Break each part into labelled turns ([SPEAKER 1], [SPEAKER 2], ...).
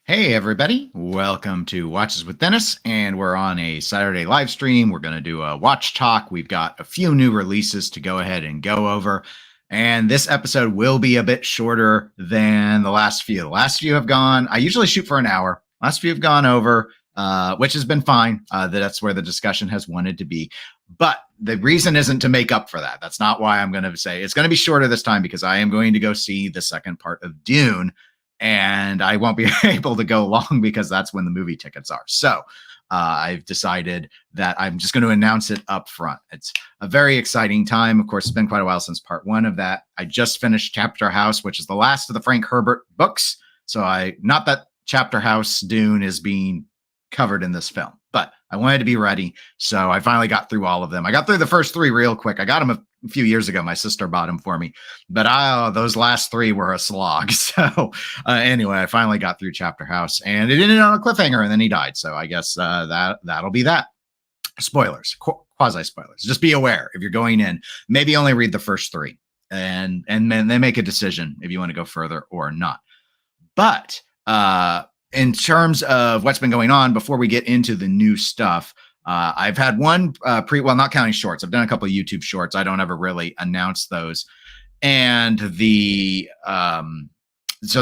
[SPEAKER 1] Hey everybody, welcome to Watches with Dennis, and we're on a Saturday live stream. We're going to do a watch talk. We've got a few new releases to go ahead and go over, and this episode will be a bit shorter than the last few. The last few have gone, I usually shoot for an hour. Last few have gone over, which has been fine. That's where the discussion has wanted to be. But the reason isn't to make up for that. That's not why I'm going to say it's going to be shorter this time, because I am going to go see the second part of Dune, and I won't be able to go long because that's when the movie tickets are. So I've decided that I'm just going to announce it up front. It's a very exciting time. Of course, it's been quite a while since part one of that. I just finished Chapter House, which is the last of the Frank Herbert books. So not that Chapter House Dune is being covered in this film, but I wanted to be ready. So I finally got through all of them. I got through the first three real quick. I got them a few years ago. My sister bought them for me, but those last three were a slog. So anyway, I finally got through Chapter House, and it ended on a cliffhanger, and then he died. So I guess that'll be that. Spoilers, quasi spoilers. Just be aware if you're going in. Maybe only read the first three, and then make a decision if you want to go further or not. But in terms of what's been going on, before we get into the new stuff, I've had one well, not counting shorts. I've done a couple of YouTube shorts. I don't ever really announce those. And so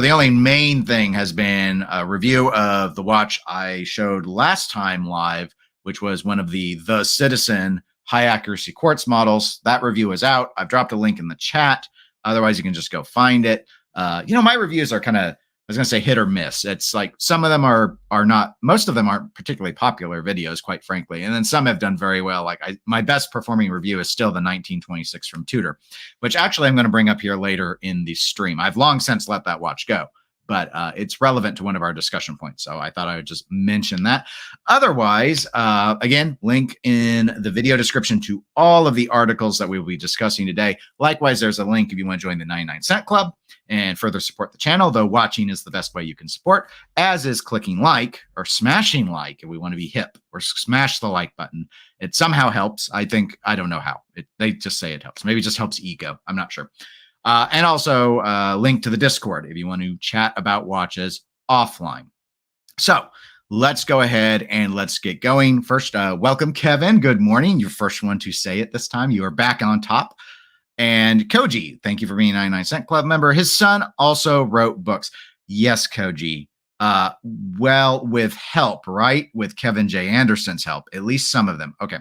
[SPEAKER 1] the only main thing has been a review of the watch I showed last time live, which was one of the Citizen high accuracy quartz models. That review is out. I've dropped a link in the chat. Otherwise, you can just go find it. My reviews are kind of, I was going to say hit or miss. It's like some of them are not, most of them aren't particularly popular videos, quite frankly. And then some have done very well. Like my best performing review is still the 1926 from Tudor, which actually I'm going to bring up here later in the stream. I've long since let that watch go, but it's relevant to one of our discussion points. So I thought I would just mention that. Otherwise, again, link in the video description to all of the articles that we will be discussing today. Likewise, there's a link if you want to join the 99 Cent Club and further support the channel, though watching is the best way you can support, as is clicking like or smashing like if we want to be hip, or smash the like button. It somehow helps. I don't know how. They just say it helps. Maybe it just helps ego. I'm not sure. And also link to the Discord if you want to chat about watches offline. So let's go ahead and let's get going. First, welcome, Kevin. Good morning. You're the first one to say it this time. You are back on top. And Koji, thank you for being a 99 Cent Club member. His son also wrote books. Yes, Koji. Well, with help, right? With Kevin J. Anderson's help, at least some of them. Okay.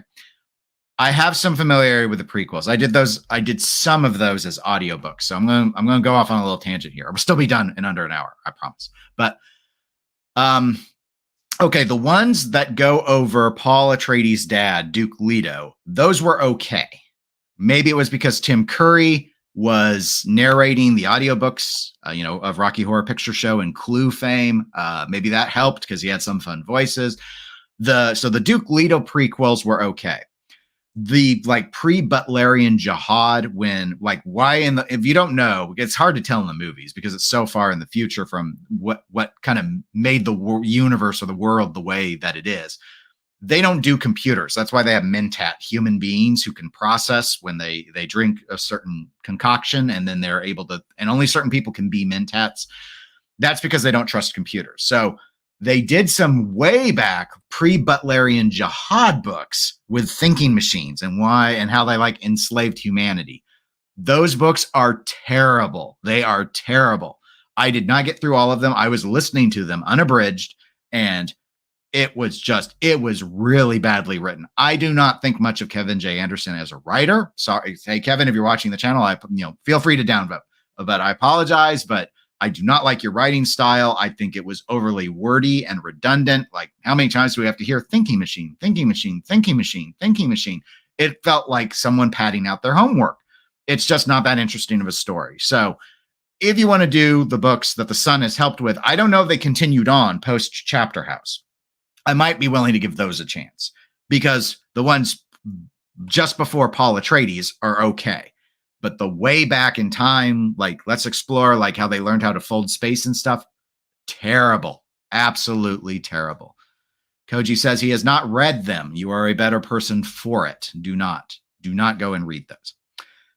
[SPEAKER 1] I have some familiarity with the prequels. I did some of those as audiobooks. So I'm going to go off on a little tangent here. I'll still be done in under an hour, I promise. But okay, the ones that go over Paul Atreides' dad, Duke Leto, those were okay. Maybe it was because Tim Curry was narrating the audiobooks, of Rocky Horror Picture Show and Clue fame. Maybe that helped because he had some fun voices. So the Duke Leto prequels were okay. The pre-Butlerian jihad, if you don't know, it's hard to tell in the movies because it's so far in the future from what kind of made the universe or the world the way that it is. They don't do computers. That's why they have mentat, human beings who can process when they drink a certain concoction, and then they're able to, and only certain people can be mentats. That's because they don't trust computers. So they did some way back pre-Butlerian jihad books with thinking machines and how they enslaved humanity. Those books are terrible. They are terrible. I did not get through all of them. I was listening to them unabridged, and it was really badly written. I do not think much of Kevin J. Anderson as a writer. Sorry. Hey, Kevin, if you're watching the channel, feel free to downvote, but I apologize, but I do not like your writing style. I think it was overly wordy and redundant. Like, how many times do we have to hear thinking machine, thinking machine, thinking machine, thinking machine? It felt like someone padding out their homework. It's just not that interesting of a story. So if you want to do the books that the son has helped with, I don't know if they continued on post Chapter House. I might be willing to give those a chance because the ones just before Paul Atreides are okay. But the way back in time, let's explore how they learned how to fold space and stuff. Terrible. Absolutely terrible. Koji says he has not read them. You are a better person for it. Do not go and read those.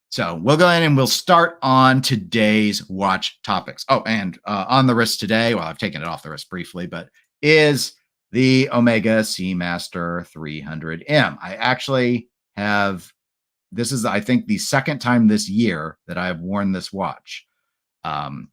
[SPEAKER 1] So we'll go ahead and we'll start on today's watch topics. Oh, and on the wrist today, well, I've taken it off the wrist briefly, but is the Omega Seamaster 300M. I actually have, this is, I think, the second time this year that I've worn this watch.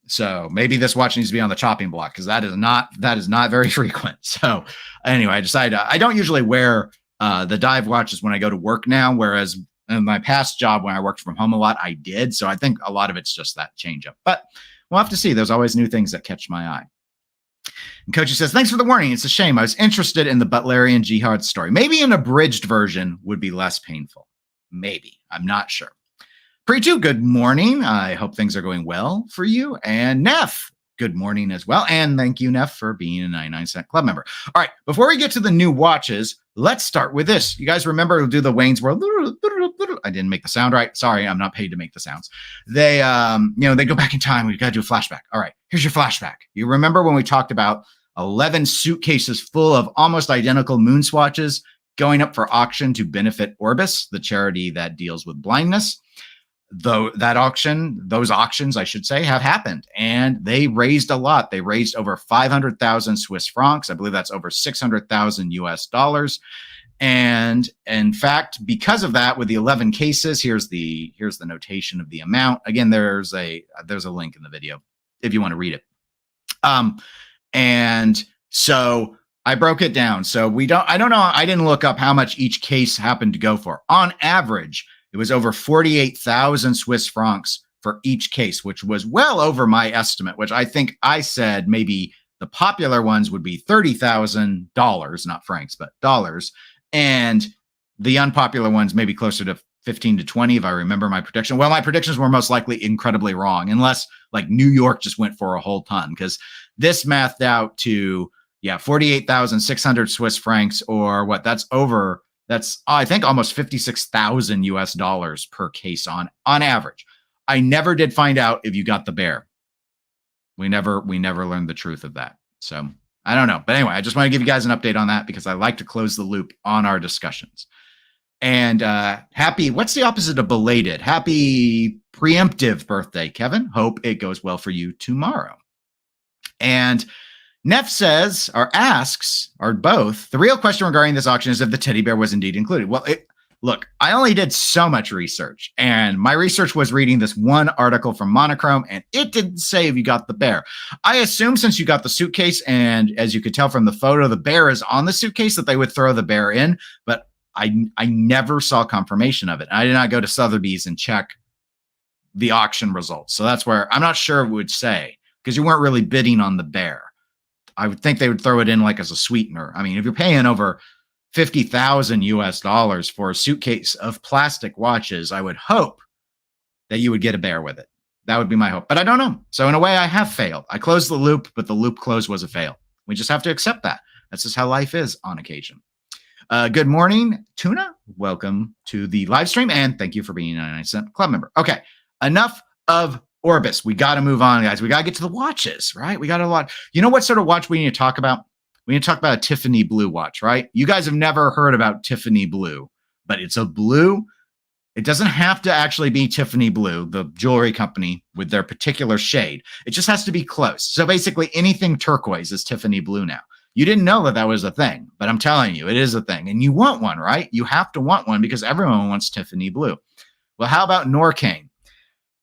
[SPEAKER 1] So maybe this watch needs to be on the chopping block because that is not very frequent. So anyway, I decided I don't usually wear the dive watches when I go to work now, whereas in my past job when I worked from home a lot, I did. So I think a lot of it's just that change up. But we'll have to see. There's always new things that catch my eye. And Coachy says, thanks for the warning. It's a shame. I was interested in the Butlerian Jihad story. Maybe an abridged version would be less painful. Maybe. I'm not sure. Preetu, good morning. I hope things are going well for you. And Neff, good morning as well. And thank you, Neff, for being a 99-cent club member. All right, before we get to the new watches, let's start with this. You guys remember we'll do the Wayne's World. I didn't make the sound right. Sorry, I'm not paid to make the sounds. They, they go back in time. We've got to do a flashback. All right, here's your flashback. You remember when we talked about 11 suitcases full of almost identical MoonSwatches going up for auction to benefit Orbis, the charity that deals with blindness? Though those auctions, I should say, have happened, and they raised a lot. They raised over 500,000 Swiss francs. I believe that's over 600,000 US dollars. And in fact, because of that, with the 11 cases, here's the notation of the amount. Again, there's a link in the video if you want to read it. And so I broke it down. So I don't know. I didn't look up how much each case happened to go for. On average, it was over 48,000 Swiss francs for each case, which was well over my estimate, which I think I said maybe the popular ones would be $30,000, not francs, but dollars. And the unpopular ones maybe closer to 15 to 20, if I remember my prediction. Well, my predictions were most likely incredibly wrong, unless like New York just went for a whole ton, because this mathed out to, 48,600 Swiss francs, or what? That's I think almost 56,000 US dollars per case on average. I never did find out if you got the bear. We never learned the truth of that. So I don't know. But anyway, I just want to give you guys an update on that because I like to close the loop on our discussions. And what's the opposite of belated? Happy preemptive birthday, Kevin. Hope it goes well for you tomorrow. And Neff says, or asks, or both, the real question regarding this auction is if the teddy bear was indeed included. Well, look, I only did so much research, and my research was reading this one article from Monochrome, and it didn't say if you got the bear. I assume since you got the suitcase, and as you could tell from the photo, the bear is on the suitcase, that they would throw the bear in, but I never saw confirmation of it. I did not go to Sotheby's and check the auction results. So that's where I'm not sure it would say, because you weren't really bidding on the bear. I would think they would throw it in like as a sweetener. I mean, if you're paying over 50,000 US dollars for a suitcase of plastic watches, I would hope that you would get a bear with it. That would be my hope, but I don't know. So in a way I have failed. I closed the loop, but the loop close was a fail. We just have to accept that. That's just how life is on occasion. Good morning, Tuna. Welcome to the live stream, and thank you for being a 99-cent club member. Okay, enough of Orbis. We got to move on, guys. We got to get to the watches, right? We got a lot. You know what sort of watch we need to talk about? We need to talk about a Tiffany blue watch, right? You guys have never heard about Tiffany blue, but it's a blue. It doesn't have to actually be Tiffany blue, the jewelry company with their particular shade. It just has to be close. So basically anything turquoise is Tiffany blue now. You didn't know that was a thing, but I'm telling you, it is a thing. And you want one, right? You have to want one because everyone wants Tiffany blue. Well, how about Norquain?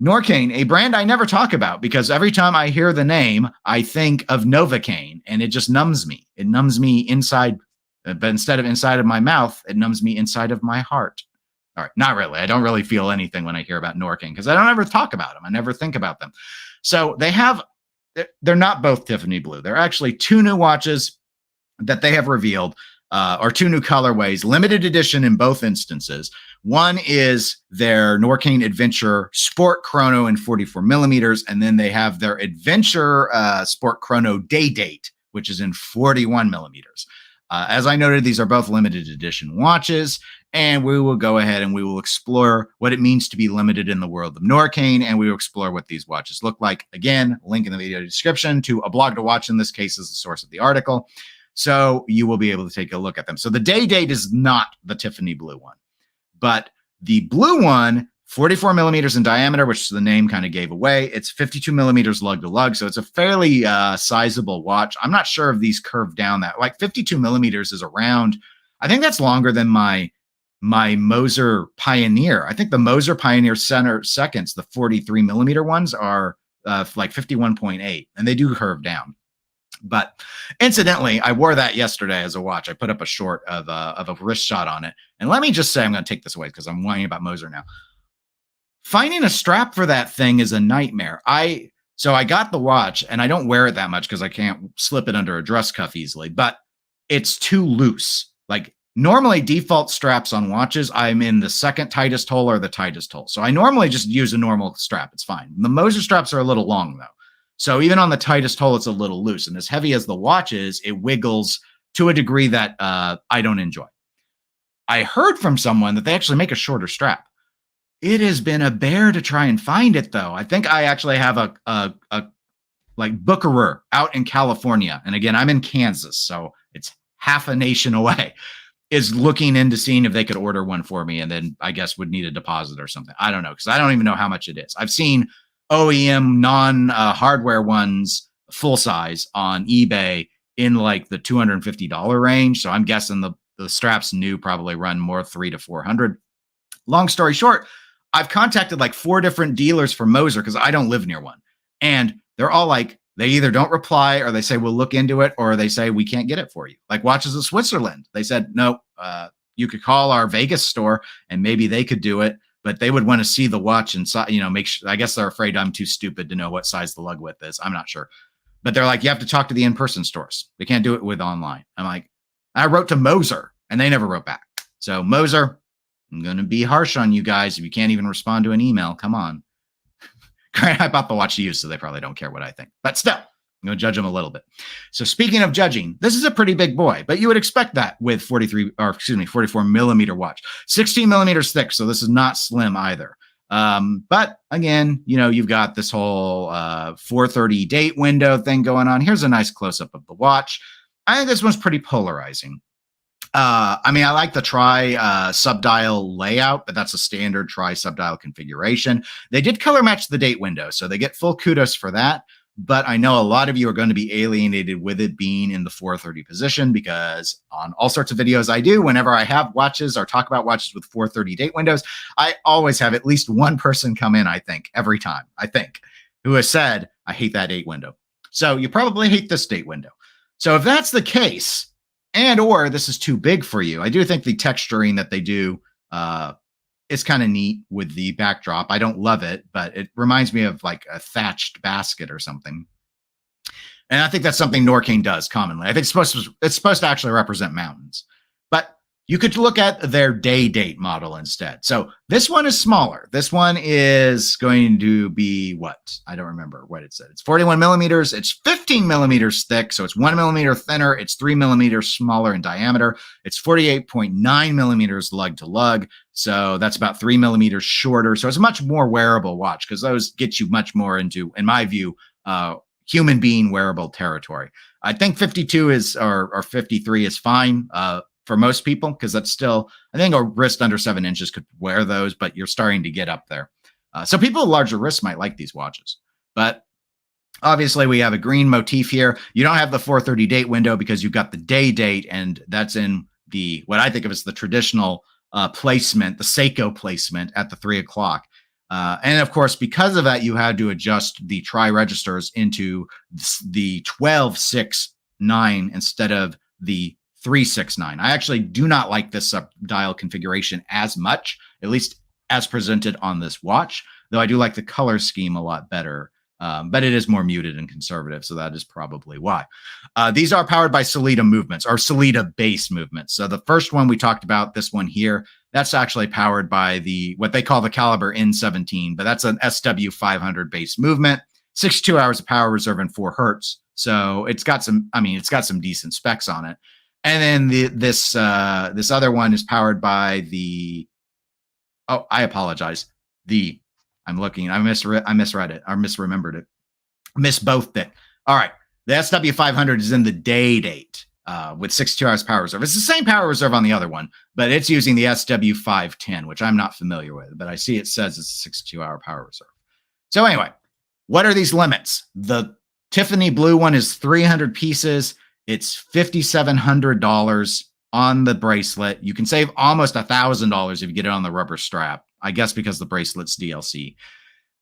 [SPEAKER 1] Norquain, a brand I never talk about because every time I hear the name, I think of Novocaine, and it just numbs me. It numbs me inside, but instead of inside of my mouth, it numbs me inside of my heart. All right, not really. I don't really feel anything when I hear about Norquain because I don't ever talk about them. I never think about them. So they're not both Tiffany blue. They're actually two new watches that they have revealed, or two new colorways, limited edition in both instances. One is their Norquain Adventure Sport Chrono in 44 millimeters, and then they have their Adventure Sport Chrono Day Date, which is in 41 millimeters. As I noted, these are both limited edition watches, and we will go ahead and we will explore what it means to be limited in the world of Norquain, and we will explore what these watches look like. Again, link in the video description to a blog to watch. In this case is the source of the article, so you will be able to take a look at them. So the Day Date is not the Tiffany blue one, but the blue one 44 millimeters in diameter, which the name kind of gave away. It's 52 millimeters lug to lug, so it's a fairly sizable watch. I'm not sure if these curve down that. Like 52 millimeters is around, I think that's longer than my Moser Pioneer. I think the Moser Pioneer Center seconds, the 43 millimeter ones, are like 51.8, and they do curve down. But incidentally, I wore that yesterday as a watch. I put up a short of a wrist shot on it. And let me just say, I'm going to take this away because I'm whining about Moser now. Finding a strap for that thing is a nightmare. So I got the watch, and I don't wear it that much because I can't slip it under a dress cuff easily, but it's too loose. Like normally default straps on watches, I'm in the second tightest hole or the tightest hole. So I normally just use a normal strap. It's fine. The Moser straps are a little long though. So even on the tightest hole, it's a little loose. And as heavy as the watch is, it wiggles to a degree that I don't enjoy. I heard from someone that they actually make a shorter strap. It has been a bear to try and find it, though. I think I actually have a like bookerer out in California. And again, I'm in Kansas, so it's half a nation away, is looking into seeing if they could order one for me. And then I guess would need a deposit or something. I don't know, because I don't even know how much it is. I've seen OEM non-hardware ones full size on eBay in like the $250 range. So I'm guessing the straps new probably run more $300 to $400. Long story short, I've contacted like 4 different dealers for Moser because I don't live near one. And they're all like, they either don't reply or they say, we'll look into it, or they say, we can't get it for you. Like Watches of Switzerland. They said, no, you could call our Vegas store and maybe they could do it, but they would want to see the watch inside, make sure. I guess they're afraid I'm too stupid to know what size the lug width is. I'm not sure. But they're like, you have to talk to the in-person stores. They can't do it with online. I'm like, I wrote to Moser and they never wrote back. So Moser, I'm going to be harsh on you guys if you can't even respond to an email. Come on. I bought the watch to use, so they probably don't care what I think. But still, I'm going to judge them a little bit. So speaking of judging, this is a pretty big boy, but you would expect that with 44 millimeter watch. 16 millimeters thick, so this is not slim either. But again, you've got this whole 4:30 date window thing going on. Here's a nice close-up of the watch. I think this one's pretty polarizing. I like the tri-subdial layout, but that's a standard tri-subdial configuration. They did color match the date window, so they get full kudos for that. But I know a lot of you are going to be alienated with it being in the 4:30 position, because on all sorts of videos I do, whenever I have watches or talk about watches with 4:30 date windows, I always have at least one person come in, every time, who has said, I hate that date window. So you probably hate this date window. So if that's the case, or this is too big for you, I do think the texturing that they do is kind of neat with the backdrop. I don't love it, but it reminds me of like a thatched basket or something. And I think that's something Norquain does commonly. I think it's supposed to actually represent mountains. But you could look at their day date model instead. So this one is smaller. This one is going to be what? I don't remember what it said. It's 41 millimeters. It's 15 millimeters thick. So it's 1 millimeter thinner. It's 3 millimeters smaller in diameter. It's 48.9 millimeters lug to lug. So that's about 3 millimeters shorter. So it's a much more wearable watch, because those get you much more into, in my view, human being wearable territory. I think 52 or 53 is fine. For most people, because that's still, I think a wrist under 7 inches could wear those, but you're starting to get up there. So people with larger wrists might like these watches. But obviously we have a green motif here. You don't have the 4:30 date window because you've got the day date, and that's in the, what I think of as the traditional placement, the Seiko placement at the 3 o'clock. And of course, because of that, you had to adjust the tri-registers into the 12/6/9 instead of the 3/6/9. I actually do not like this dial configuration as much, at least as presented on this watch, though I do like the color scheme a lot better. But it is more muted and conservative, so that is probably why. These are powered by Sellita movements, or Sellita base movements. So the first one we talked about, this one here, that's actually powered by what they call the Caliber N17, but that's an SW500 base movement, 62 hours of power reserve and 4 hertz. So it's got some decent specs on it. And then this other one is powered by I apologize. I misread it or misremembered it. Missed both it. All right. The SW500 is in the day date. with 62 hours power reserve. It's the same power reserve on the other one, but it's using the SW510, which I'm not familiar with, but I see it says it's a 62-hour power reserve. So anyway, what are these limits? The Tiffany blue one is 300 pieces. It's $5,700 on the bracelet. You can save almost $1,000 if you get it on the rubber strap, I guess because the bracelet's DLC.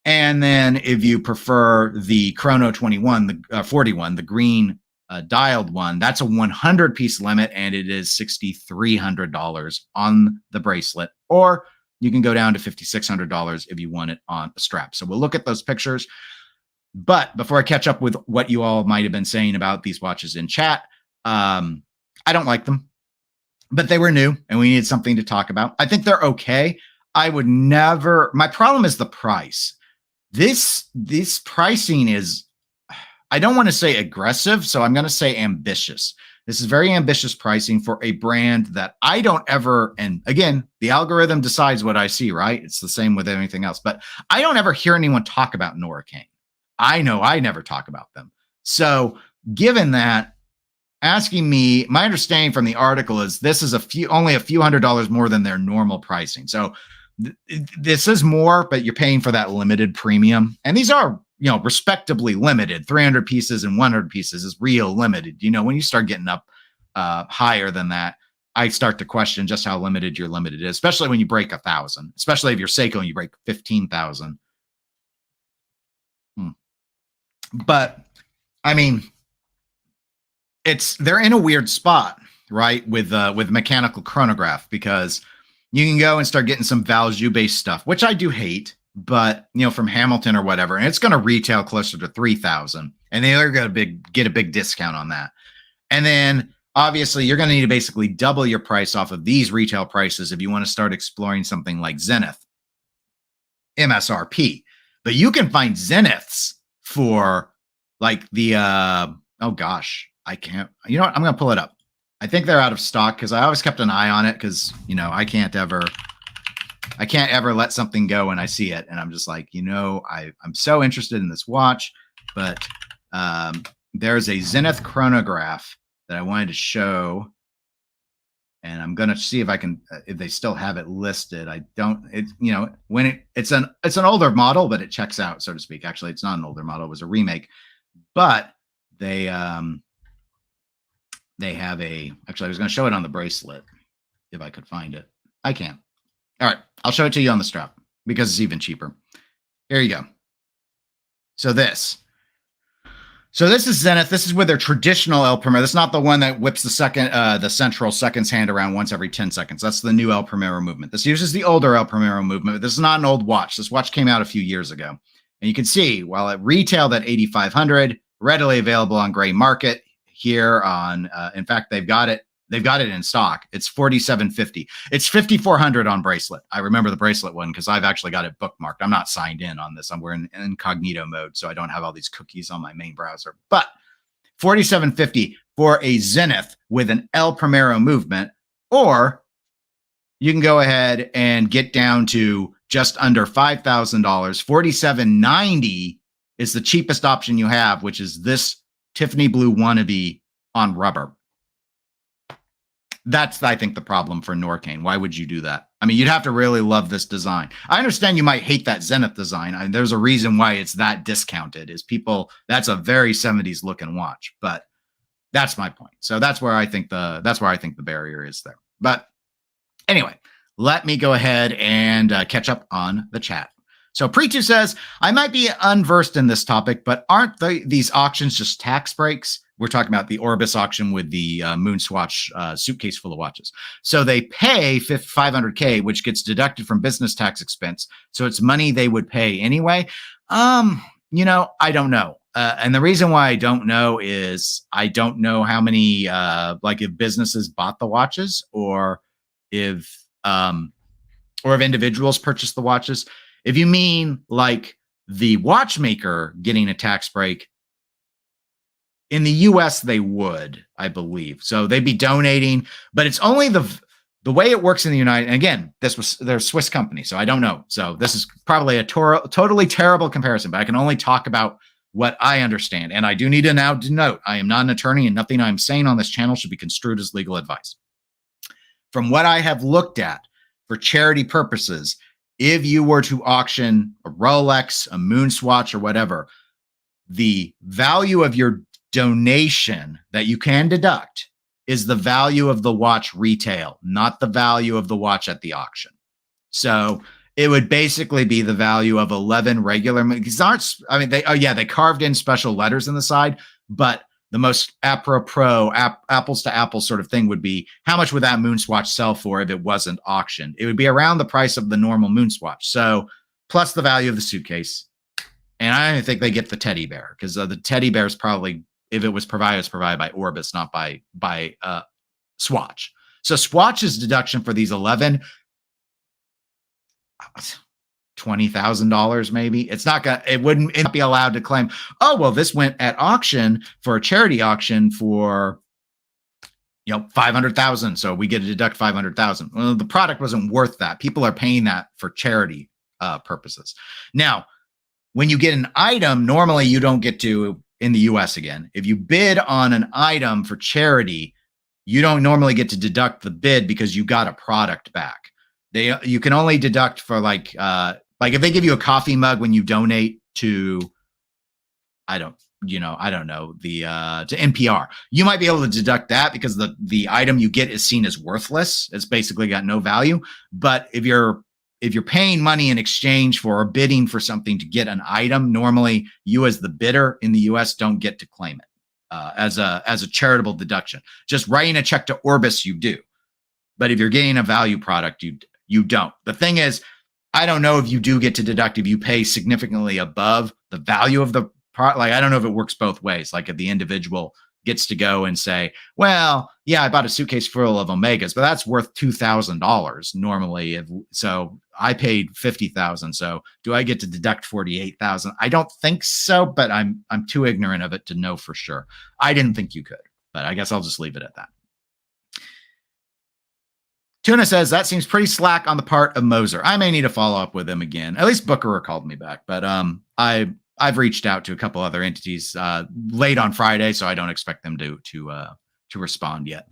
[SPEAKER 1] And then if you prefer the Chrono 21, the 41, the green dialed one, that's a 100-piece limit, and it is $6,300 on the bracelet. Or you can go down to $5,600 if you want it on a strap. So we'll look at those pictures. But before I catch up with what you all might have been saying about these watches in chat, I don't like them. But they were new, and we needed something to talk about. I think they're okay. I would never... My problem is the price. This pricing is... I don't want to say aggressive, so I'm going to say ambitious. This is very ambitious pricing for a brand that I don't ever, and again, the algorithm decides what I see, right? It's the same with anything else, but I don't ever hear anyone talk about Norquain. I know I never talk about them. So given that, asking me, my understanding from the article is this is only a few $100s more than their normal pricing. So this is more, but you're paying for that limited premium. And these are, respectably limited. 300 pieces and 100 pieces is real limited. When you start getting up higher than that, I start to question just how limited your limited is, especially when you break 1,000, especially if you're Seiko and you break 15,000. But I mean, they're in a weird spot, right? With mechanical chronograph, because you can go and start getting some Valjoux based stuff, which I do hate, but from Hamilton or whatever, and it's going to retail closer to 3,000, and they're going to get a big discount on that. And then obviously you're going to need to basically double your price off of these retail prices if you want to start exploring something like Zenith MSRP. But you can find Zeniths for like the oh gosh, I can't. You know what? I'm going to pull it up. I think they're out of stock because I always kept an eye on it because I can't ever let something go when I see it, and I'm just like, I'm so interested in this watch, but there's a Zenith chronograph that I wanted to show, and I'm gonna see if I can if they still have it listed. I don't. It's an older model, but it checks out, so to speak. Actually, it's not an older model; it was a remake, but they have a. Actually, I was going to show it on the bracelet if I could find it. I can't. All right, I'll show it to you on the strap because it's even cheaper. Here you go. So this is Zenith. This is with their traditional El Primero. This is not the one that whips the central seconds hand around once every 10 seconds. That's the new El Primero movement. This uses the older El Primero movement. This is not an old watch. This watch came out a few years ago. And you can see, while it retailed at $8,500, readily available on gray market here on, in fact, they've got it in stock. It's $4,750. It's $5,400 on bracelet. I remember the bracelet one because I've actually got it bookmarked. I'm not signed in on this. We're in incognito mode, so I don't have all these cookies on my main browser. But $4,750 for a Zenith with an El Primero movement, or you can go ahead and get down to just under $5,000. $4,790 is the cheapest option you have, which is this Tiffany Blue Wannabe on rubber. That's, I think, the problem for Norquain. Why would you do that? I mean, you'd have to really love this design. I understand you might hate that Zenith design. There's a reason why it's that discounted. That's a very 70s looking watch, but that's my point. So that's where I think the barrier is there. But anyway, let me go ahead and catch up on the chat. So Preetu says, I might be unversed in this topic, but aren't these auctions just tax breaks? We're talking about the Orbis auction with the MoonSwatch suitcase full of watches. So they pay $500K, which gets deducted from business tax expense. So it's money they would pay anyway. I don't know. And the reason why I don't know is I don't know how many, if businesses bought the watches or if individuals purchased the watches. If you mean like the watchmaker getting a tax break, in the US, they would, I believe. So they'd be donating, but it's only the way it works in the United. And again, they're a Swiss company, so I don't know. So this is probably a totally terrible comparison, but I can only talk about what I understand, and I do need to now denote, I am not an attorney and nothing I'm saying on this channel should be construed as legal advice. From what I have looked at for charity purposes, if you were to auction a Rolex, a MoonSwatch, or whatever, the value of your donation that you can deduct is the value of the watch retail, not the value of the watch at the auction. So it would basically be the value of 11 regular. They carved in special letters in the side, but the most apples to apples sort of thing would be how much would that MoonSwatch sell for if it wasn't auctioned? It would be around the price of the normal MoonSwatch. So plus the value of the suitcase. And I don't think they get the teddy bear because the teddy bear is probably, if it was provided, it's provided by Orbis, not by Swatch. So Swatch's deduction for these 11, $20,000 maybe. It wouldn't be allowed to claim, oh, well, this went at auction for a charity auction for, $500,000. So we get to deduct $500,000. Well, the product wasn't worth that. People are paying that for charity purposes. Now, when you get an item, normally you don't get to, in the US again, if you bid on an item for charity, you don't normally get to deduct the bid because you got a product back. You can only deduct for like if they give you a coffee mug when you donate to, I don't know, to NPR, you might be able to deduct that because the item you get is seen as worthless. It's basically got no value. But if you're paying money in exchange for or bidding for something to get an item, normally you as the bidder in the US don't get to claim it as a charitable deduction. Just writing a check to Orbis, you do. But if you're getting a value product, you don't. The thing is, I don't know if you do get to deduct if you pay significantly above the value of the product. Like, I don't know if it works both ways. Like if the individual gets to go and say, well, yeah, I bought a suitcase full of Omegas, but that's worth $2,000 normally. So I paid $50,000. So do I get to deduct $48,000? I don't think so, but I'm too ignorant of it to know for sure. I didn't think you could, but I guess I'll just leave it at that. Tuna says, that seems pretty slack on the part of Moser. I may need to follow up with him again. At least Booker called me back, but I've reached out to a couple other entities late on Friday, so I don't expect them to respond yet.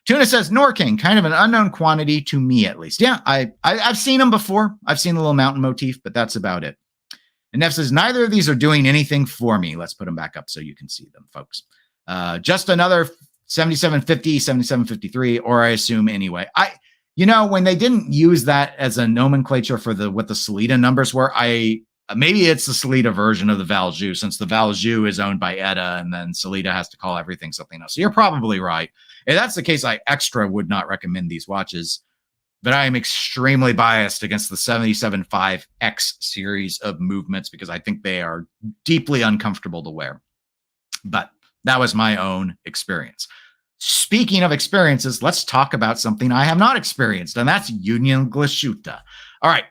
[SPEAKER 1] Tuna says, Norquain, kind of an unknown quantity to me at least. Yeah, I've seen them before. I've seen the little mountain motif, but that's about it. And Neff says, neither of these are doing anything for me. Let's put them back up so you can see them, folks. Just another 7750, 7753, or I assume anyway. When they didn't use that as a nomenclature for what the Sellita numbers were, maybe it's the Sellita version of the Valjoux, since the Valjoux is owned by ETA, and then Sellita has to call everything something else. So you're probably right. If that's the case, I extra would not recommend these watches, but I am extremely biased against the 77.5X series of movements because I think they are deeply uncomfortable to wear. But that was my own experience. Speaking of experiences, let's talk about something I have not experienced, and that's Union Glashütte. All right.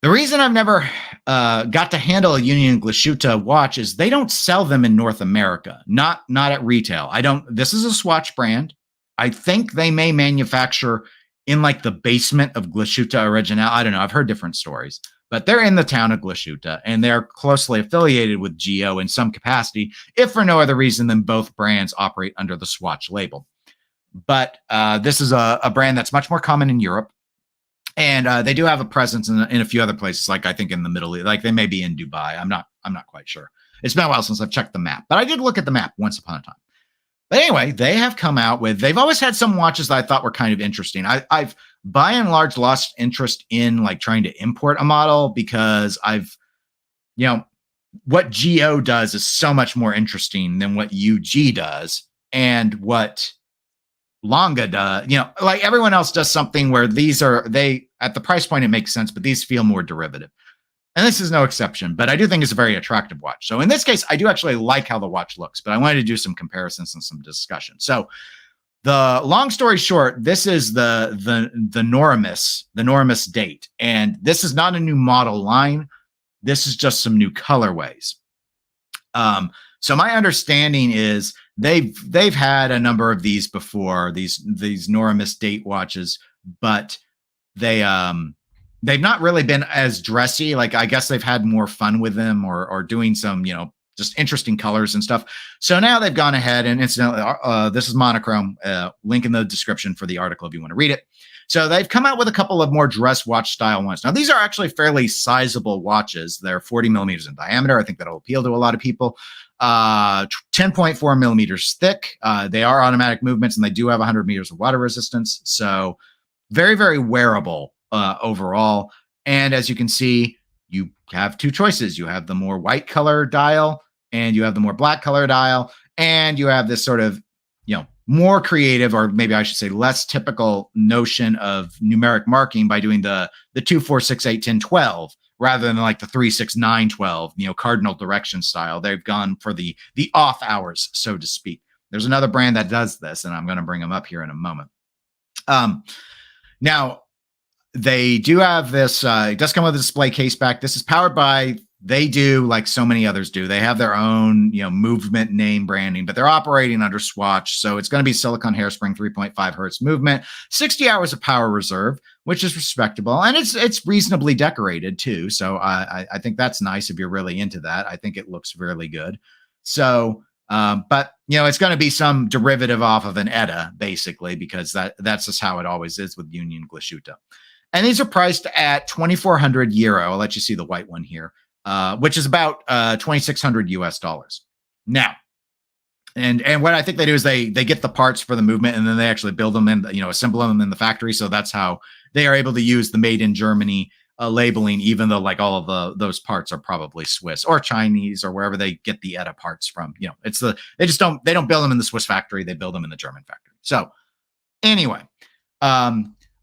[SPEAKER 1] The reason I've never got to handle a Union Glashütte watch is they don't sell them in North America, not at retail. This is a Swatch brand. I think they may manufacture in like the basement of Glashütte Original. I don't know. I've heard different stories, but they're in the town of Glashütte, and they're closely affiliated with Geo in some capacity, if for no other reason than both brands operate under the Swatch label. But this is a brand that's much more common in Europe. And they do have a presence in a few other places, like I think in the Middle East, like they may be in Dubai. I'm not quite sure. It's been a while since I've checked the map, but I did look at the map once upon a time. But anyway, they have come out they've always had some watches that I thought were kind of interesting. I've by and large lost interest in like trying to import a model because what GO does is so much more interesting than what UG does, and what Longa does, like everyone else does something where at the price point, it makes sense, but these feel more derivative. And this is no exception, but I do think it's a very attractive watch. So in this case, I do actually like how the watch looks, but I wanted to do some comparisons and some discussion. So the long story short, this is the Nomos date. And this is not a new model line. This is just some new colorways. So my understanding is they've had a number of these before, these Nomos date watches, but they've not really been as dressy. Like I guess they've had more fun with them or doing some, just interesting colors and stuff. So now they've gone ahead and incidentally, this is monochrome. Link in the description for the article if you want to read it. So they've come out with a couple of more dress watch style ones. Now, these are actually fairly sizable watches. They're 40 millimeters in diameter. I think that'll appeal to a lot of people. 10.4 millimeters thick. They are automatic movements, and they do have 100 meters of water resistance. So very, very wearable overall. And as you can see, you have two choices. You have the more white color dial, and you have the more black color dial, and you have this sort of, more creative, or maybe I should say less typical notion of numeric marking by doing the 2, 4, 6, 8, 10, 12, rather than like the 3, 6, 9, 12, cardinal direction style. They've gone for the off hours, so to speak. There's another brand that does this, and I'm going to bring them up here in a moment. Now, they do have this, it does come with a display case back. This is powered by, they do like so many others do. They have their own, movement name branding, but they're operating under Swatch. So it's going to be silicone hairspring, 3.5 hertz movement, 60 hours of power reserve, which is respectable. And it's reasonably decorated too. So I think that's nice if you're really into that. I think it looks really good. So, but it's going to be some derivative off of an ETA basically, because that's just how it always is with Union Glashütte. And these are priced at 2,400 euro. I'll let you see the white one here. Which is about $2,600 US. Now, and what I think they do is they get the parts for the movement, and then they actually build them and assemble them in the factory. So that's how they are able to use the made in Germany labeling, even though like all of those parts are probably Swiss or Chinese or wherever they get the ETA parts from. It's they don't build them in the Swiss factory; they build them in the German factory. So anyway.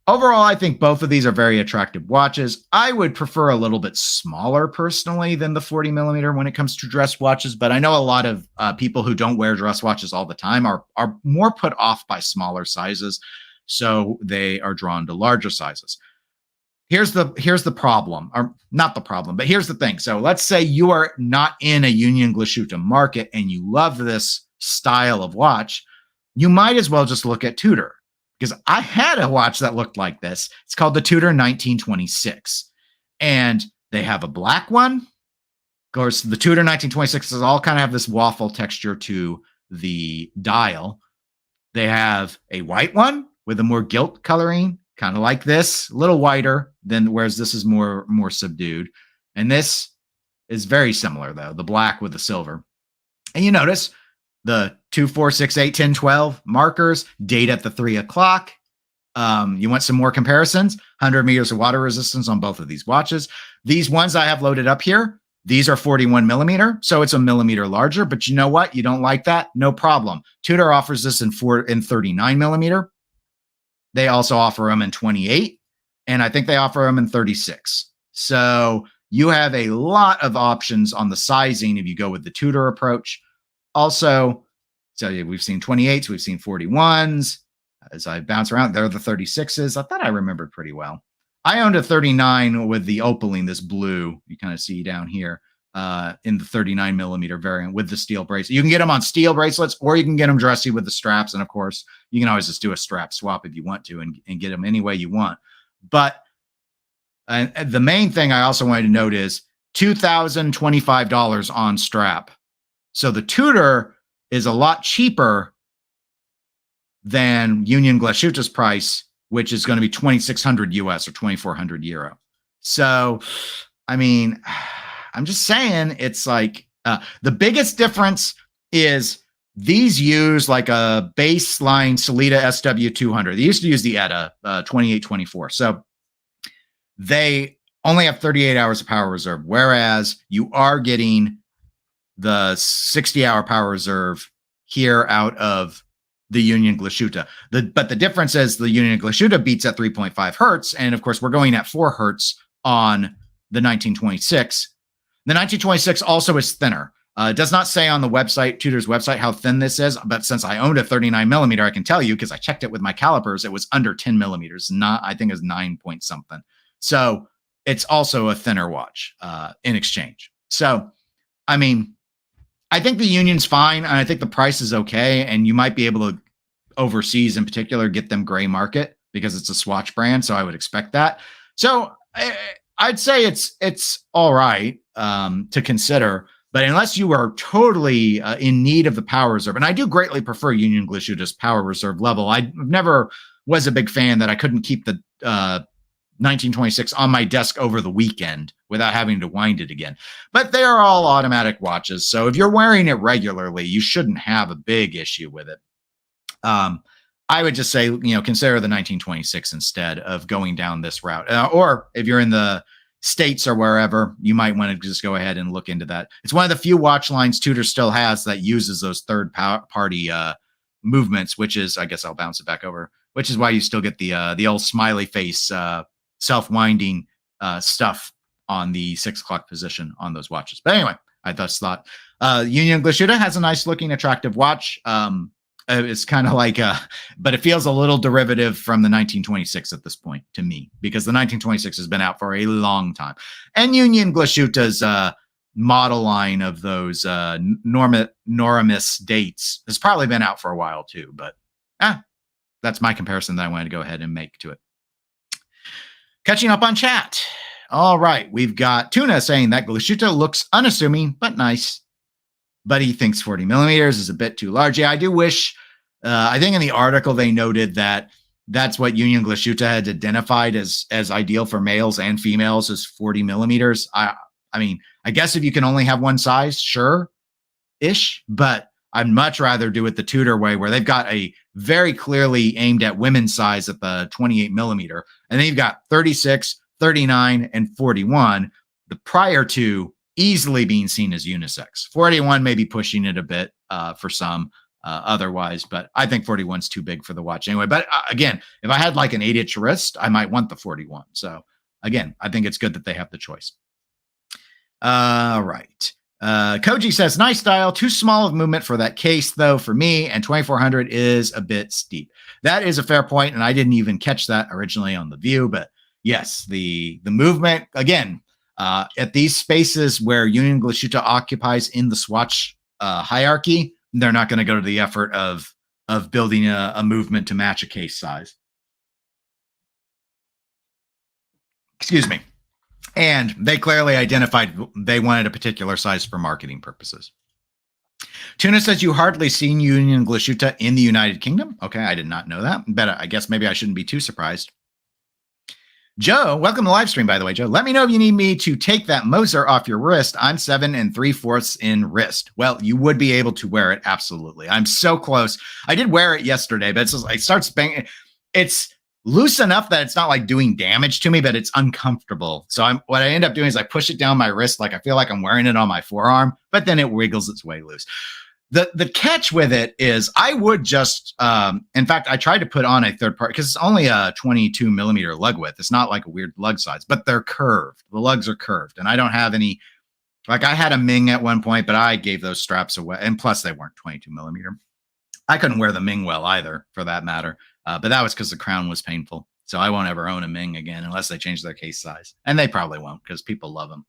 [SPEAKER 1] Overall, I think both of these are very attractive watches. I would prefer a little bit smaller personally than the 40 millimeter when it comes to dress watches, but I know a lot of people who don't wear dress watches all the time are more put off by smaller sizes, so they are drawn to larger sizes. Here's the problem, or not the problem, but here's the thing. So let's say you are not in a Union Glashütte market and you love this style of watch, you might as well just look at Tudor. Because I had a watch that looked like this. It's called the Tudor 1926. And they have a black one. Of course, the Tudor 1926 is all kind of have this waffle texture to the dial. They have a white one with a more gilt coloring, kind of like this, a little whiter than, whereas this is more subdued. And this is very similar, though, the black with the silver. And you notice the 2, 4, 6, 8, 10, 12 markers, date at the 3 o'clock. You want some more comparisons? 100 meters of water resistance on both of these watches. These ones I have loaded up here, these are 41 millimeter, so it's a millimeter larger. But you know what? You don't like that? No problem. Tudor offers this in 39 millimeter. They also offer them in 28, and I think they offer them in 36. So you have a lot of options on the sizing if you go with the Tudor approach. Also, so we've seen 28s, we've seen 41s. As I bounce around, there are the 36s. I thought I remembered pretty well. I owned a 39 with the opaline, this blue, you kind of see down here, in the 39 millimeter variant with the steel bracelet. You can get them on steel bracelets, or you can get them dressy with the straps. And of course, you can always just do a strap swap if you want to and get them any way you want. But the main thing I also wanted to note is $2,025 on strap. So the Tudor is a lot cheaper than Union Glashütte's price, which is going to be 2,600 US or 2,400 euro. So, I mean, I'm just saying it's like the biggest difference is these use like a baseline Sellita SW200. They used to use the ETA 2824. So they only have 38 hours of power reserve, whereas you are getting the 60-hour power reserve here out of the Union Glashütte. But the difference is the Union Glashütte beats at 3.5 hertz. And of course, we're going at 4 hertz on the 1926. The 1926 also is thinner. It does not say on the website, Tudor's website, how thin this is. But since I owned a 39 millimeter, I can tell you, because I checked it with my calipers, it was under 10 millimeters. Not, I think it was 9 point something. So it's also a thinner watch in exchange. So, I mean, I think the Union's fine, and I think the price is okay, and you might be able to, overseas in particular, get them gray market because it's a Swatch brand, so I would expect that. So I'd say it's all right to consider. But unless you are totally in need of the power reserve, and I do greatly prefer Union Glashütte's power reserve level. I never was a big fan that I couldn't keep the 1926 on my desk over the weekend without having to wind it again. But they are all automatic watches. So if you're wearing it regularly, you shouldn't have a big issue with it. I would just say, consider the 1926 instead of going down this route. Or if you're in the States or wherever, you might want to just go ahead and look into that. It's one of the few watch lines Tudor still has that uses those third-party movements, which is, I guess I'll bounce it back over, which is why you still get the old smiley face self-winding stuff on the 6 o'clock position on those watches. But anyway, I thus thought Union Glashütte has a nice-looking, attractive watch. It's kind of like, but it feels a little derivative from the 1926 at this point to me, because the 1926 has been out for a long time. And Union Glashütte's model line of those Noramis dates has probably been out for a while too, but that's my comparison that I wanted to go ahead and make to it. Catching up on chat. All right, we've got Tuna saying that Glashütte looks unassuming, but nice. But he thinks 40 millimeters is a bit too large. Yeah, I do wish, I think in the article they noted that that's what Union Glashütte had identified as ideal for males and females is 40 millimeters. I mean, I guess if you can only have one size, sure-ish, but I'd much rather do it the Tudor way, where they've got a very clearly aimed at women's size at the 28 millimeter. And then you've got 36, 39, and 41. The prior two easily being seen as unisex. 41 may be pushing it a bit for some otherwise, but I think 41 is too big for the watch anyway. But again, if I had like an 8-inch wrist, I might want the 41. So again, I think it's good that they have the choice. All right. Koji says, nice dial, too small of movement for that case though for me, and 2400 is a bit steep. That is a fair point, and I didn't even catch that originally on the view, but yes, the movement, again, at these spaces where Union Glashütte occupies in the swatch hierarchy, they're not going to go to the effort of building a movement to match a case size. Excuse me. And they clearly identified they wanted a particular size for marketing purposes. Tuna says you hardly seen Union Glashütte in the United Kingdom. Okay, I did not know that, but I guess maybe I shouldn't be too surprised. Joe, welcome to the live stream, by the way, Joe. Let me know if you need me to take that Moser off your wrist. I'm 7 3/4 in wrist. Well, you would be able to wear it. Absolutely. I'm so close. I did wear it yesterday, but it starts banging. It's loose enough that it's not like doing damage to me, but it's uncomfortable. So what I end up doing is I push it down my wrist. Like I feel like I'm wearing it on my forearm, but then it wiggles its way loose. The catch with it is I would just, in fact, I tried to put on a third part because it's only a 22 millimeter lug width. It's not like a weird lug size, but they're curved. The lugs are curved, and I don't have any, like I had a Ming at one point, but I gave those straps away. And plus they weren't 22 millimeter. I couldn't wear the Ming well either for that matter. But that was because the crown was painful. So I won't ever own a Ming again unless they change their case size. And they probably won't because people love them.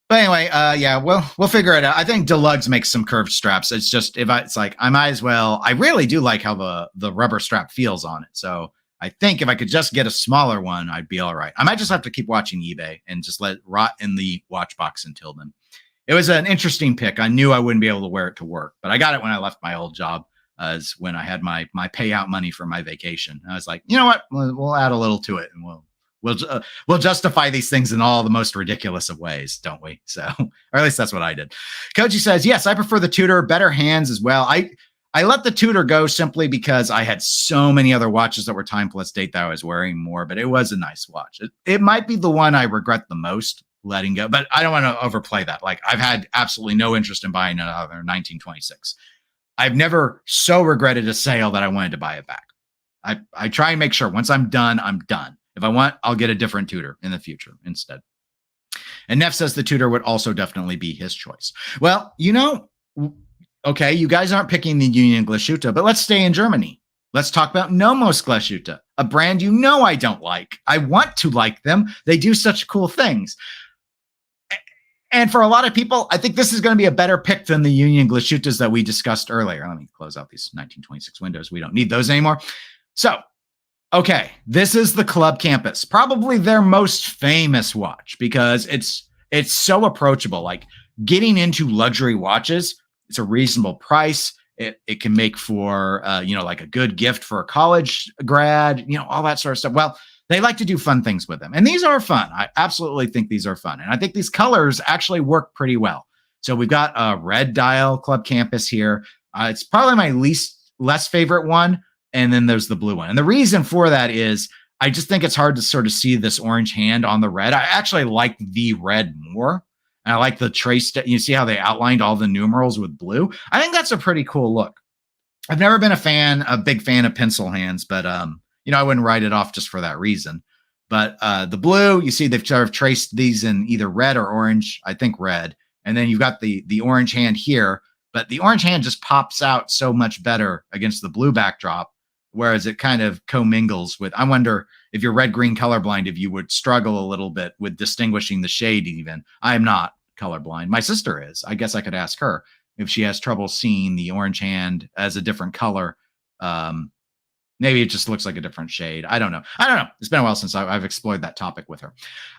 [SPEAKER 1] But anyway, yeah, we'll figure it out. I think Deluxe makes some curved straps. It's just, it's like, I might as well, I really do like how the rubber strap feels on it. So I think if I could just get a smaller one, I'd be all right. I might just have to keep watching eBay and just let it rot in the watch box until then. It was an interesting pick. I knew I wouldn't be able to wear it to work, but I got it when I left my old job. As when I had my payout money for my vacation. I was like, you know what? We'll add a little to it, and we'll justify these things in all the most ridiculous of ways, don't we? So, or at least that's what I did. Koji says, yes, I prefer the Tudor, better hands as well. I let the Tudor go simply because I had so many other watches that were time plus date that I was wearing more, but it was a nice watch. It might be the one I regret the most letting go, but I don't want to overplay that. Like I've had absolutely no interest in buying another 1926. I've never so regretted a sale that I wanted to buy it back. I try and make sure once I'm done, I'm done. If I want, I'll get a different Tudor in the future instead. And Neff says the Tudor would also definitely be his choice. Well, okay, you guys aren't picking the Union Glashütte, but let's stay in Germany. Let's talk about Nomos Glashütte, a brand I don't like. I want to like them. They do such cool things. And for a lot of people, I think this is going to be a better pick than the Union Glashüttes that we discussed earlier. Let me close out these 1926 windows. We don't need those anymore. So, okay, this is the Club Campus, probably their most famous watch because it's so approachable. Like getting into luxury watches, it's a reasonable price. It can make for, like a good gift for a college grad, all that sort of stuff. Well, they like to do fun things with them. And these are fun. I absolutely think these are fun. And I think these colors actually work pretty well. So we've got a red dial Club Campus here. It's probably my less favorite one. And then there's the blue one. And the reason for that is I just think it's hard to sort of see this orange hand on the red. I actually like the red more. And I like the trace. You see how they outlined all the numerals with blue? I think that's a pretty cool look. I've never been a big fan of pencil hands, but I wouldn't write it off just for that reason. But the blue, you see they've sort of traced these in either red or orange. I think red. And then you've got the orange hand here, but the orange hand just pops out so much better against the blue backdrop, whereas it kind of commingles with. I wonder if you're red-green colorblind, if you would struggle a little bit with distinguishing the shade even. I am not colorblind. My sister is. I guess I could ask her if she has trouble seeing the orange hand as a different color. Maybe it just looks like a different shade. I don't know. It's been a while since I've explored that topic with her.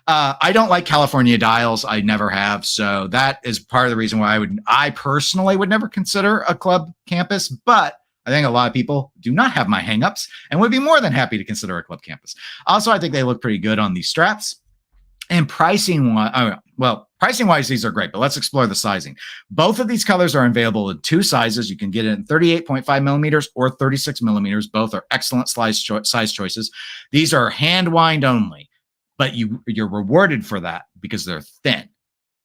[SPEAKER 1] I don't like California dials. I never have. So that is part of the reason why I personally would never consider a Club Campus, but I think a lot of people do not have my hangups and would be more than happy to consider a Club Campus. Also, I think they look pretty good on these straps. And pricing-wise, these are great, but let's explore the sizing. Both of these colors are available in two sizes. You can get it in 38.5 millimeters or 36 millimeters. Both are excellent size choices. These are hand wind only, but you're rewarded for that because they're thin.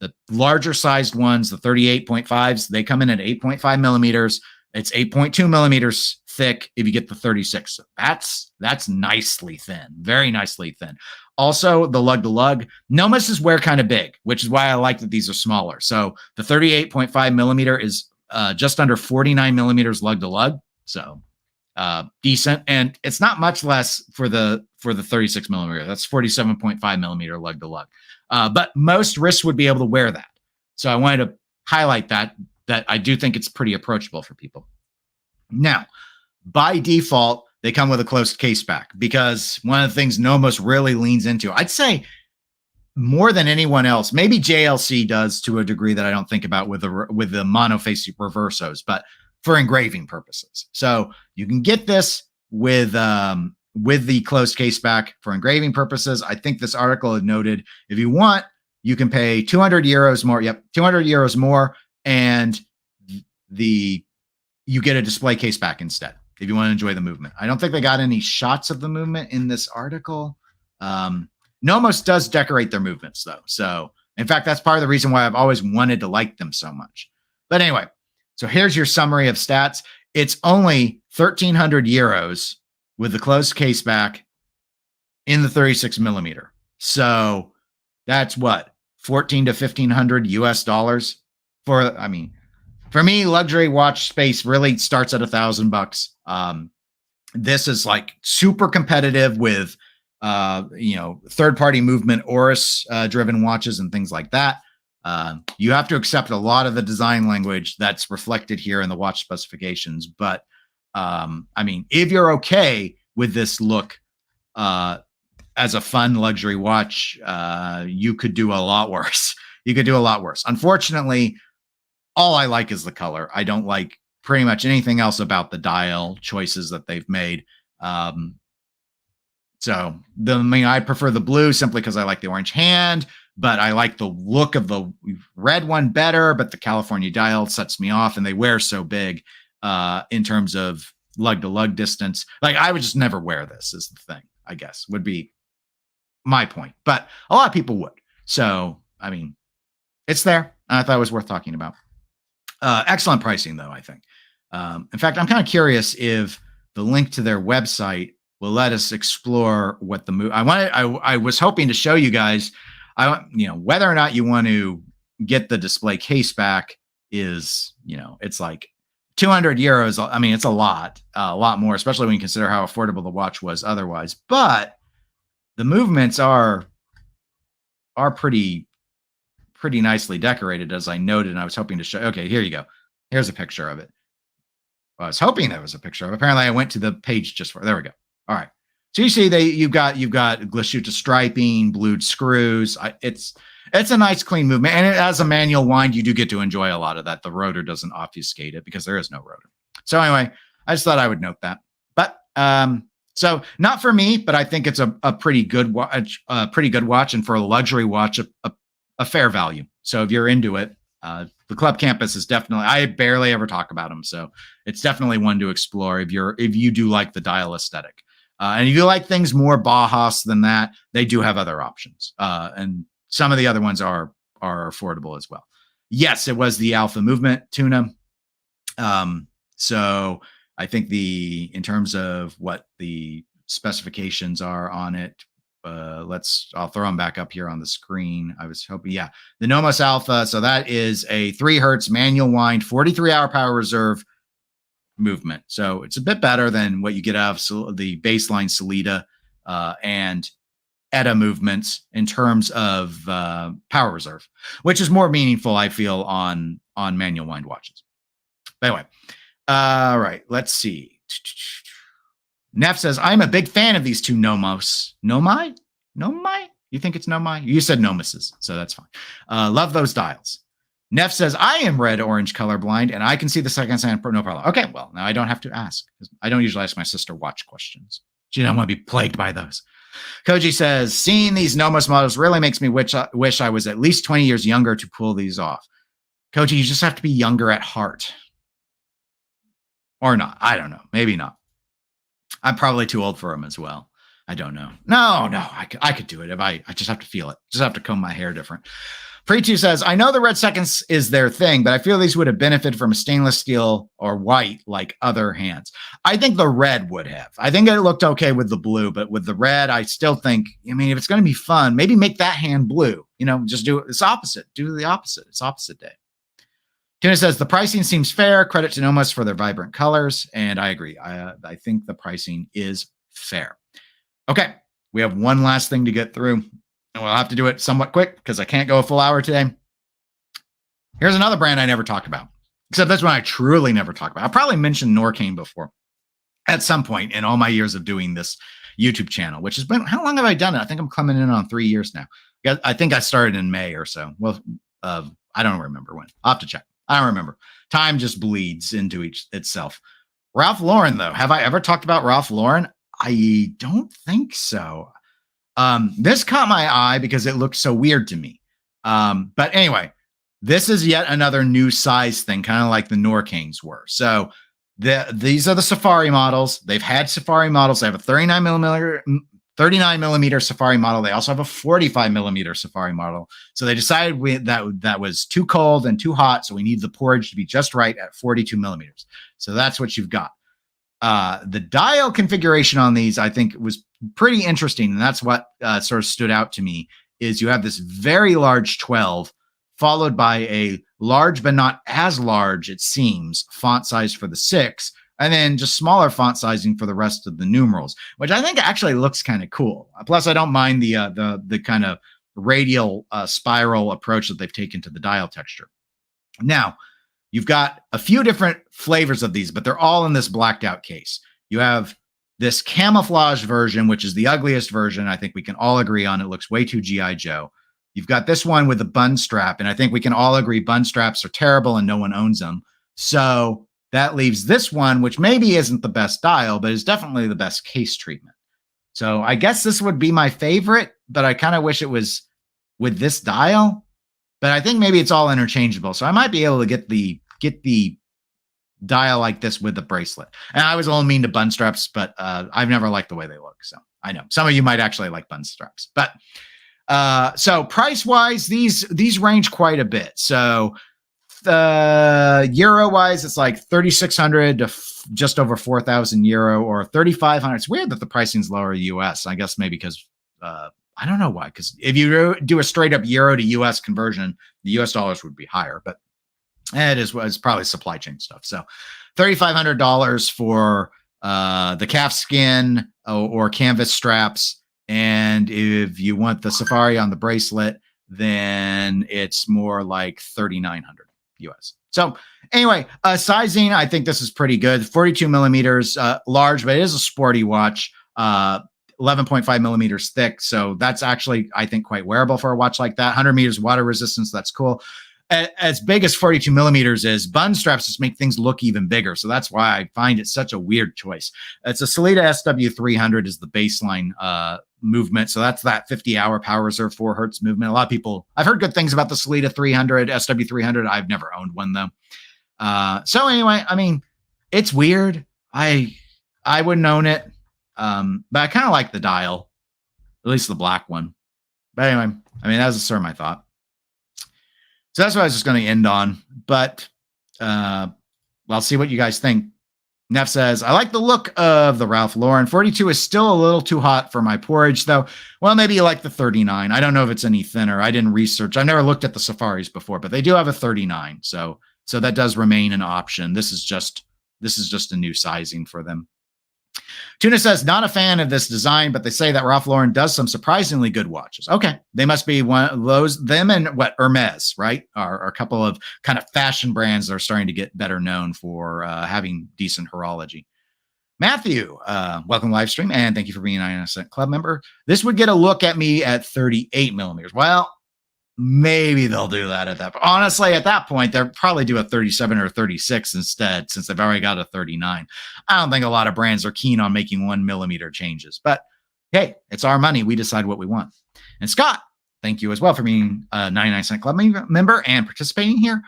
[SPEAKER 1] The larger sized ones, the 38.5s, they come in at 8.5 millimeters. It's 8.2 millimeters thick if you get the 36. That's nicely thin, very nicely thin. Also, the lug-to-lug. Nomos is wear kind of big, which is why I like that these are smaller. So the 38.5 millimeter is just under 49 millimeters lug-to-lug. So decent. And it's not much less for the 36 millimeter. That's 47.5 millimeter lug-to-lug. But most wrists would be able to wear that. So I wanted to highlight that I do think it's pretty approachable for people. Now, by default, they come with a closed case back because one of the things Nomos really leans into, I'd say more than anyone else, maybe JLC does to a degree that I don't think about with the monoface reversos, but for engraving purposes. So you can get this with the closed case back for engraving purposes. I think this article had noted if you want, you can pay 200 euros more. Yep, 200 euros more. And you get a display case back instead if you want to enjoy the movement. I don't think they got any shots of the movement in this article. Nomos does decorate their movements though. So in fact, that's part of the reason why I've always wanted to like them so much. But anyway, so here's your summary of stats. It's only 1,300 euros with the closed case back in the 36 millimeter. So that's what, 14 to 1,500 US dollars. For me, luxury watch space really starts at $1,000. This is like super competitive with, third-party movement Orbis driven watches and things like that. You have to accept a lot of the design language that's reflected here in the watch specifications. But if you're okay with this look as a fun luxury watch, you could do a lot worse. Unfortunately, all I like is the color. I don't like pretty much anything else about the dial choices that they've made. I prefer the blue simply because I like the orange hand, but I like the look of the red one better, but the California dial sets me off and they wear so big in terms of lug-to-lug distance. Like I would just never wear this is the thing, I guess, would be my point. But a lot of people would. So, it's there. I thought it was worth talking about. Excellent pricing, though, I think. In fact, I'm kind of curious if the link to their website will let us explore what the move. I was hoping to show you guys, whether or not you want to get the display case back is, it's like 200 euros. It's a lot more, especially when you consider how affordable the watch was otherwise. But the movements are pretty nicely decorated, as I noted, and I was hoping to show. Okay, here you go. Here's a picture of it. Well, I was hoping there was a picture of it. Apparently, I went to the page just for. There we go. All right. So you see, you've got Glashütte striping, blued screws. It's a nice clean movement. And as a manual wind, you do get to enjoy a lot of that. The rotor doesn't obfuscate it because there is no rotor. So anyway, I just thought I would note that. But so not for me, but I think it's a pretty good watch, and for a luxury watch, a fair value. So if you're into it, the Club Campus is definitely, I barely ever talk about them. So it's definitely one to explore if you do like the dial aesthetic. And if you like things more Bauhaus than that, they do have other options. And some of the other ones are affordable as well. Yes, it was the Alpha Movement tuna. So I think in terms of what the specifications are on it, I'll throw them back up here on the screen. I was hoping, the Nomos Alpha. So that is a 3 hertz manual wind, 43-hour power reserve movement. So it's a bit better than what you get out of the baseline Sellita and ETA movements in terms of power reserve, which is more meaningful, I feel, on manual wind watches. But anyway, all right, let's see. Neff says, I'm a big fan of these two Nomos. Nomai? You think it's Nomai? You said Nomoses, so that's fine. Love those dials. Neff says, I am red-orange colorblind, and I can see the second sign, no problem. Okay, well, now I don't have to ask. I don't usually ask my sister watch questions. She don't want to be plagued by those. Koji says, seeing these Nomos models really makes me wish I was at least 20 years younger to pull these off. Koji, you just have to be younger at heart. Or not. I don't know. Maybe not. I'm probably too old for them as well. I don't know. No, I could do it if I just have to feel it. Just have to comb my hair different. Pretu says, I know the red seconds is their thing, but I feel these would have benefited from a stainless steel or white like other hands. I think the red would have. I think it looked okay with the blue, but with the red, I still think, if it's going to be fun, maybe make that hand blue. Just do it. It's opposite. Do the opposite. It's opposite day. Tuna says, the pricing seems fair. Credit to Nomos for their vibrant colors. And I agree. I think the pricing is fair. Okay. We have one last thing to get through. And we'll have to do it somewhat quick because I can't go a full hour today. Here's another brand I never talked about. Except that's one I truly never talked about. I probably mentioned Norquain before at some point in all my years of doing this YouTube channel, which has been, how long have I done it? I think I'm coming in on 3 years now. I think I started in May or so. Well, I don't remember when. I'll have to check. I don't remember. Time just bleeds into itself. Ralph Lauren, though. Have I ever talked about Ralph Lauren? I don't think so. This caught my eye because it looked so weird to me. But anyway, this is yet another new size thing, kind of like the Norquains were. So these are the Safari models. They've had Safari models. They have a 39 millimeter Safari model. They also have a 45 millimeter Safari model. So they decided that was too cold and too hot. So we need the porridge to be just right at 42 millimeters. So that's what you've got. The dial configuration on these, I think, was pretty interesting. And that's what sort of stood out to me is you have this very large 12 followed by a large, but not as large, it seems, font size for the 6. And then just smaller font sizing for the rest of the numerals, which I think actually looks kind of cool. Plus, I don't mind the kind of radial spiral approach that they've taken to the dial texture. Now, you've got a few different flavors of these, but they're all in this blacked out case. You have this camouflage version, which is the ugliest version. I think we can all agree on. It looks way too G.I. Joe. You've got this one with the bun strap, and I think we can all agree bun straps are terrible and no one owns them. So that leaves this one, which maybe isn't the best dial, but is definitely the best case treatment. So I guess this would be my favorite, but I kind of wish it was with this dial. But I think maybe it's all interchangeable. So I might be able to get the dial like this with the bracelet. And I was a little mean to bun straps, but I've never liked the way they look. So I know some of you might actually like bun straps. But so price-wise, these range quite a bit. So euro-wise, it's like 3,600 to just over 4,000 euro or 3,500. It's weird that the pricing's lower US. I guess maybe because I don't know why. Because if you do a straight-up euro to US conversion, the US dollars would be higher. But it's probably supply chain stuff. So $3,500 for the calf skin or canvas straps. And if you want the Safari on the bracelet, then it's more like 3,900 US. So anyway, sizing, I think this is pretty good. 42 millimeters, large, but it is a sporty watch. 11.5 millimeters thick. So that's actually, I think, quite wearable for a watch like that. 100 meters water resistance. That's cool. As big as 42 millimeters is, button straps just make things look even bigger. So that's why I find it such a weird choice. It's a Sellita SW300 is the baseline movement. So that's that 50-hour power reserve 4 hertz movement. A lot of people, I've heard good things about the Sellita 300, SW300. I've never owned one though. So anyway, I mean, it's weird. I wouldn't own it. But I kind of like the dial, at least the black one. But anyway, I mean, that was sort of my thought. So that's what I was just going to end on. But I'll see what you guys think. Neff says, I like the look of the Ralph Lauren. 42 is still a little too hot for my porridge, though. Well, maybe you like the 39. I don't know if it's any thinner. I didn't research. I've never looked at the Safaris before, but they do have a 39. So that does remain an option. This is just a new sizing for them. Tuna says, not a fan of this design, but they say that Ralph Lauren does some surprisingly good watches. Okay. They must be one of those, them and Hermes, right? Are a couple of kind of fashion brands that are starting to get better known for having decent horology. Matthew, welcome to live stream, and thank you for being an 99% Club member. This would get a look at me at 38 millimeters. Well, maybe they'll do that at that point. Honestly, at that point, they'll probably do a 37 or 36 instead, since they've already got a 39. I don't think a lot of brands are keen on making 1 millimeter changes, but hey, it's our money. We decide what we want. And Scott, thank you as well for being a 99% Club member and participating here.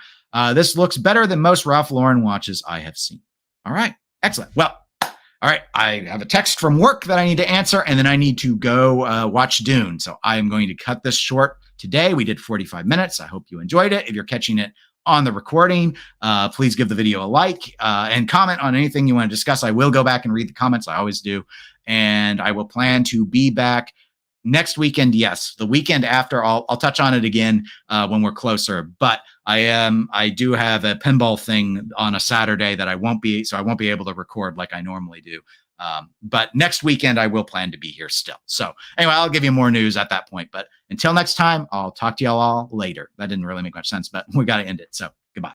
[SPEAKER 1] This looks better than most Ralph Lauren watches I have seen. All right, excellent. Well, all right, I have a text from work that I need to answer, and then I need to go watch Dune. So I am going to cut this short today. We did 45 minutes. I hope you enjoyed it. If you're catching it on the recording, please give the video a like and comment on anything you want to discuss. I will go back and read the comments. I always do. And I will plan to be back next weekend. Yes, the weekend after. I'll touch on it again when we're closer. But I do have a pinball thing on a Saturday that I won't be able to record like I normally do. But next weekend, I will plan to be here still. So anyway, I'll give you more news at that point. But until next time, I'll talk to y'all all later. That didn't really make much sense, but we got to end it. So